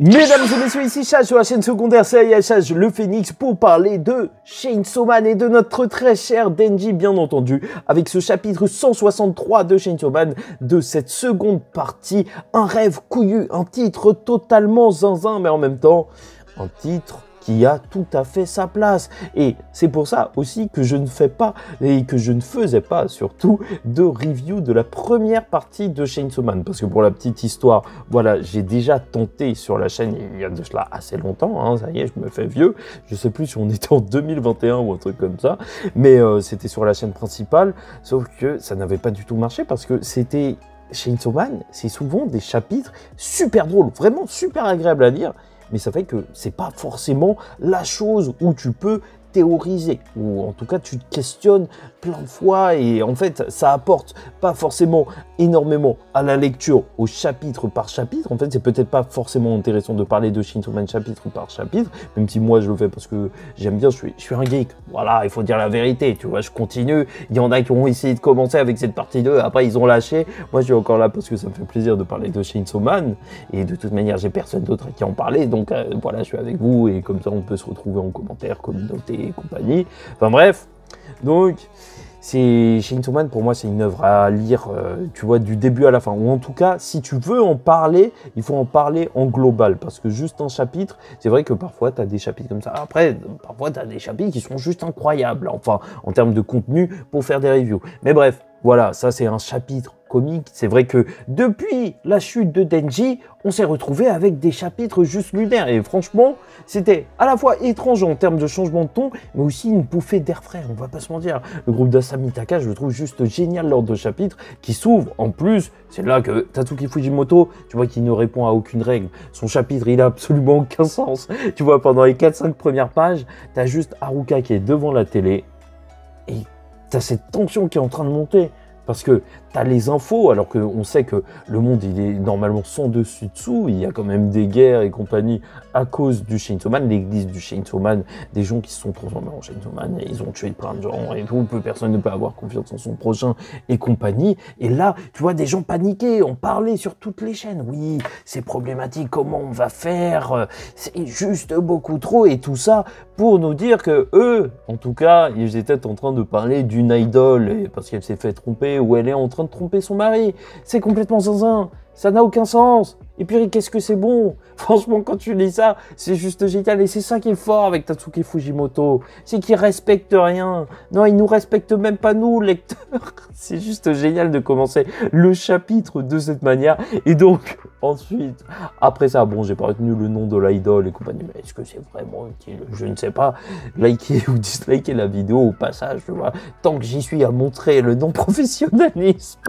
Mesdames et messieurs, ici Chaz sur la chaîne secondaire Seiya Chaz le Phénix pour parler de Chainsaw Man et de notre très cher Denji bien entendu avec ce chapitre 163 de Chainsaw Man de cette seconde partie. Un rêve couillu, un titre totalement zinzin mais en même temps un titre qui a tout à fait sa place. Et c'est pour ça aussi que je ne fais pas, et que je ne faisais pas surtout, de review de la première partie de Chainsaw Man. Parce que pour la petite histoire, voilà, j'ai déjà tenté sur la chaîne, il y a de cela assez longtemps, hein, ça y est, je me fais vieux. Je sais plus si on était en 2021 ou un truc comme ça, mais c'était sur la chaîne principale, sauf que ça n'avait pas du tout marché parce que c'était... Chainsaw Man, c'est souvent des chapitres super drôles, vraiment super agréables à lire, mais ça fait que c'est pas forcément la chose où tu peux théoriser, ou en tout cas tu te questionnes plein de fois et en fait ça apporte pas forcément énormément à la lecture au chapitre par chapitre. En fait c'est peut-être pas forcément intéressant de parler de Chainsaw Man chapitre par chapitre, même si moi je le fais parce que j'aime bien, je suis un geek, voilà, il faut dire la vérité, tu vois, je continue, il y en a qui ont essayé de commencer avec cette partie 2, après ils ont lâché, moi je suis encore là parce que ça me fait plaisir de parler de Chainsaw Man, et de toute manière j'ai personne d'autre à qui en parler, donc voilà, je suis avec vous, et comme ça on peut se retrouver en commentaire, communauté et compagnie, enfin bref, donc c'est Chainsaw Man, pour moi c'est une œuvre à lire, tu vois, du début à la fin, ou en tout cas si tu veux en parler, il faut en parler en global, parce que juste un chapitre, c'est vrai que parfois tu as des chapitres comme ça, après parfois tu as des chapitres qui sont juste incroyables, enfin en termes de contenu pour faire des reviews, mais bref, voilà, ça c'est un chapitre comique. C'est vrai que depuis la chute de Denji, on s'est retrouvé avec des chapitres juste lunaires. Et franchement, c'était à la fois étrange en termes de changement de ton, mais aussi une bouffée d'air frais, on va pas se mentir. Le groupe d'Asamitaka, je le trouve juste génial lors de chapitres qui s'ouvrent. En plus, c'est là que Tatsuki Fujimoto, tu vois qu'il ne répond à aucune règle. Son chapitre, il a absolument aucun sens. Tu vois, pendant les 4-5 premières pages, tu as juste Haruka qui est devant la télé et tu as cette tension qui est en train de monter. Parce que tu as les infos, alors qu'on sait que le monde il est normalement sans dessus-dessous, il y a quand même des guerres et compagnie à cause du Chainsaw Man, l'église du Chainsaw Man, des gens qui se sont transformés en Chainsaw Man, et ils ont tué plein de gens et tout, personne ne peut avoir confiance en son prochain et compagnie. Et là, tu vois des gens paniquer, en parler sur toutes les chaînes. Oui, c'est problématique, comment on va faire, c'est juste beaucoup trop, et tout ça pour nous dire que eux, en tout cas, ils étaient en train de parler d'une idole, parce qu'elle s'est fait tromper, ou elle est en train de tromper son mari. C'est complètement zinzin, ça n'a aucun sens. Et puis qu'est-ce que c'est bon. Franchement, quand tu lis ça, c'est juste génial. Et c'est ça qui est fort avec Tatsuki Fujimoto, c'est qu'il respecte rien. Non, il nous respecte même pas nous, lecteurs. C'est juste génial de commencer le chapitre de cette manière. Et donc, ensuite, après ça, bon, j'ai pas retenu le nom de l'idole et compagnie, mais est-ce que c'est vraiment utile? Je ne sais pas. Likez ou dislikez la vidéo au passage, tu vois. Tant que j'y suis à montrer le non-professionnalisme,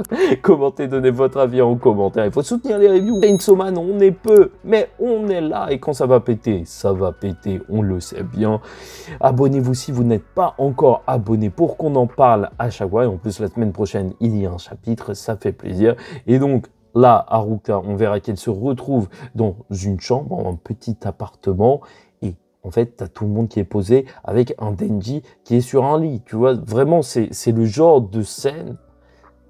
commentez, donnez votre avis en commentaire. Il faut soutenir les reviews. Chainsaw Man, on est peu, mais on est là. Et quand ça va péter, on le sait bien. Abonnez-vous si vous n'êtes pas encore abonné pour qu'on en parle à chaque fois. Et en plus, la semaine prochaine, il y a un chapitre, ça fait plaisir. Et donc, là, Haruka, on verra qu'elle se retrouve dans une chambre, dans un petit appartement. Et en fait, tu as tout le monde qui est posé avec un Denji qui est sur un lit. Tu vois, vraiment, c'est le genre de scène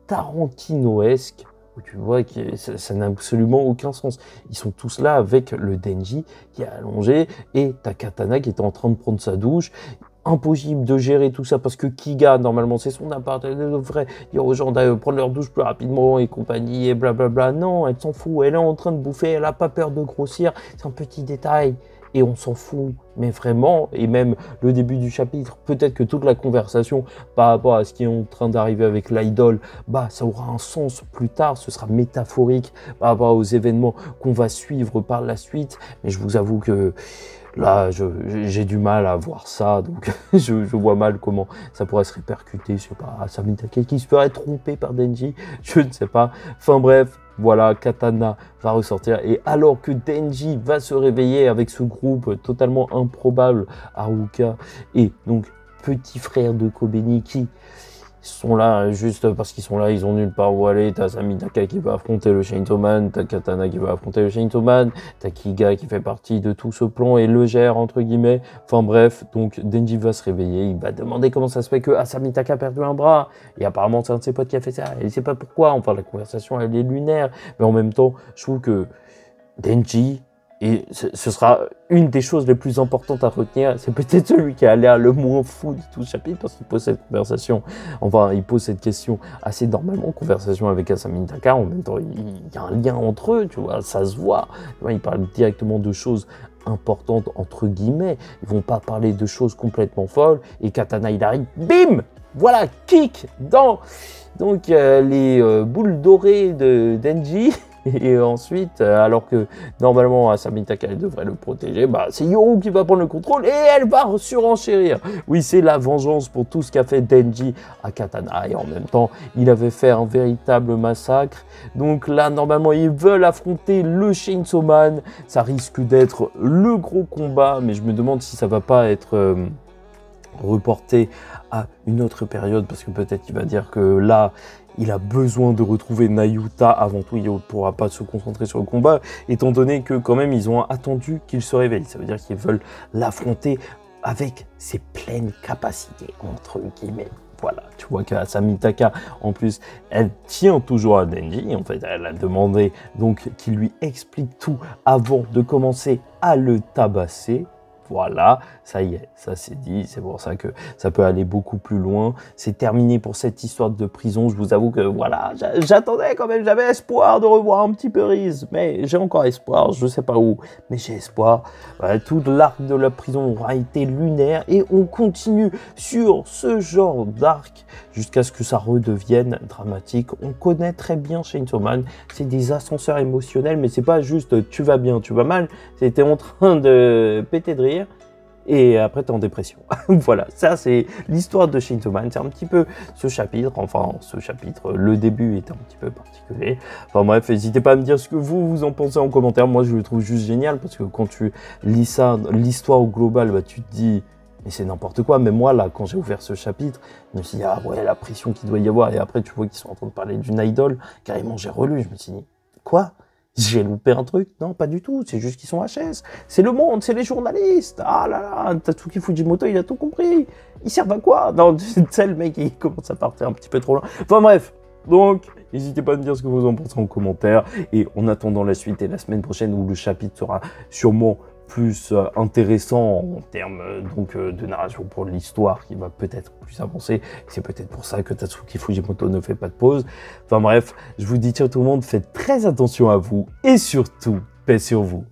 tarantinoesque où tu vois que ça n'a absolument aucun sens. Ils sont tous là avec le Denji qui est allongé et ta Katana qui est en train de prendre sa douche. Impossible de gérer tout ça parce que Kiga, normalement, c'est son appart, elle devrait dire aux gens d'aller prendre leur douche plus rapidement et compagnie et blablabla. Non, elle s'en fout, elle est en train de bouffer, elle n'a pas peur de grossir, c'est un petit détail. Et on s'en fout, mais vraiment, et même le début du chapitre, peut-être que toute la conversation par rapport à ce qui est en train d'arriver avec l'idole, bah ça aura un sens plus tard, ce sera métaphorique par rapport aux événements qu'on va suivre par la suite, mais je vous avoue que là, j'ai du mal à voir ça, donc je vois mal comment ça pourrait se répercuter, je sais pas, Asamitaka qui se ferait tromper par Denji, je ne sais pas, enfin bref. Voilà, Katana va ressortir et alors que Denji va se réveiller avec ce groupe totalement improbable, Haruka et donc petit frère de Kobeni qui sont là juste parce qu'ils sont là, ils ont nulle part où aller. T'as Asamitaka qui va affronter le Chainsaw Man, t'as Katana qui va affronter le Chainsaw Man, t'as Kiga qui fait partie de tout ce plan et le gère entre guillemets. Enfin bref, donc Denji va se réveiller, il va demander comment ça se fait que Asamitaka a perdu un bras. Et apparemment c'est un de ses potes qui a fait ça, et il sait pas pourquoi, enfin la conversation elle est lunaire. Mais en même temps, je trouve que Denji, Et ce sera une des choses les plus importantes à retenir. C'est peut-être celui qui a l'air le moins fou de tout ce chapitre parce qu'il pose cette conversation, enfin, il pose cette question assez normalement, conversation avec Asami Mitaka. En même temps, il y a un lien entre eux, tu vois, ça se voit. Tu vois, il parle directement de choses importantes, entre guillemets. Ils vont pas parler de choses complètement folles. Et Katana, il arrive, bim! Voilà, kick dans donc, les boules dorées de Denji. Et ensuite, alors que normalement Asami Mitaka devrait le protéger, bah, c'est Yoru qui va prendre le contrôle et elle va surenchérir. Oui, c'est la vengeance pour tout ce qu'a fait Denji à Katana. Et en même temps, il avait fait un véritable massacre. Donc là, normalement, ils veulent affronter le Chainsaw Man. Ça risque d'être le gros combat, mais je me demande si ça va pas être reporté à une autre période, parce que peut-être qu'il va dire que là, il a besoin de retrouver Nayuta avant tout, il ne pourra pas se concentrer sur le combat, étant donné que quand même, ils ont attendu qu'il se réveille. Ça veut dire qu'ils veulent l'affronter avec ses pleines capacités, entre guillemets. Voilà, tu vois qu'Asami Mitaka, en plus, elle tient toujours à Denji. En fait, elle a demandé donc qu'il lui explique tout avant de commencer à le tabasser. Voilà, ça y est, ça c'est dit, c'est pour ça que ça peut aller beaucoup plus loin. C'est terminé pour cette histoire de prison. Je vous avoue que voilà, j'attendais quand même, j'avais espoir de revoir un petit peu Riz, mais j'ai encore espoir, je sais pas où, mais j'ai espoir. Voilà, tout l'arc de la prison aura été lunaire et on continue sur ce genre d'arc jusqu'à ce que ça redevienne dramatique. On connaît très bien Chainsaw Man, c'est des ascenseurs émotionnels, mais c'est pas juste tu vas bien, tu vas mal, c'était en train de péter de rire. Et après, t'es en dépression. Voilà, ça c'est l'histoire de Chainsaw Man. C'est un petit peu ce chapitre, le début est un petit peu particulier. Enfin bref, n'hésitez pas à me dire ce que vous en pensez en commentaire. Moi, je le trouve juste génial parce que quand tu lis ça, l'histoire au global, bah, tu te dis, mais c'est n'importe quoi. Mais moi, là, quand j'ai ouvert ce chapitre, je me suis dit, ah ouais, la pression qu'il doit y avoir. Et après, tu vois qu'ils sont en train de parler d'une idole. Carrément, j'ai relu, je me suis dit, quoi ? J'ai loupé un truc? Non, pas du tout. C'est juste qu'ils sont HS. C'est le monde, c'est les journalistes. Ah là là, Tatsuki Fujimoto, il a tout compris. Ils servent à quoi? Non, c'est le mec, il commence à partir un petit peu trop loin. Enfin bref, donc, n'hésitez pas à me dire ce que vous en pensez en commentaire. Et en attendant la suite et la semaine prochaine où le chapitre sera sûrement plus intéressant en termes de narration pour l'histoire qui va peut-être plus avancer. C'est peut-être pour ça que Tatsuki Fujimoto ne fait pas de pause. Enfin bref, je vous dis ciao tout le monde, faites très attention à vous et surtout, paix sur vous.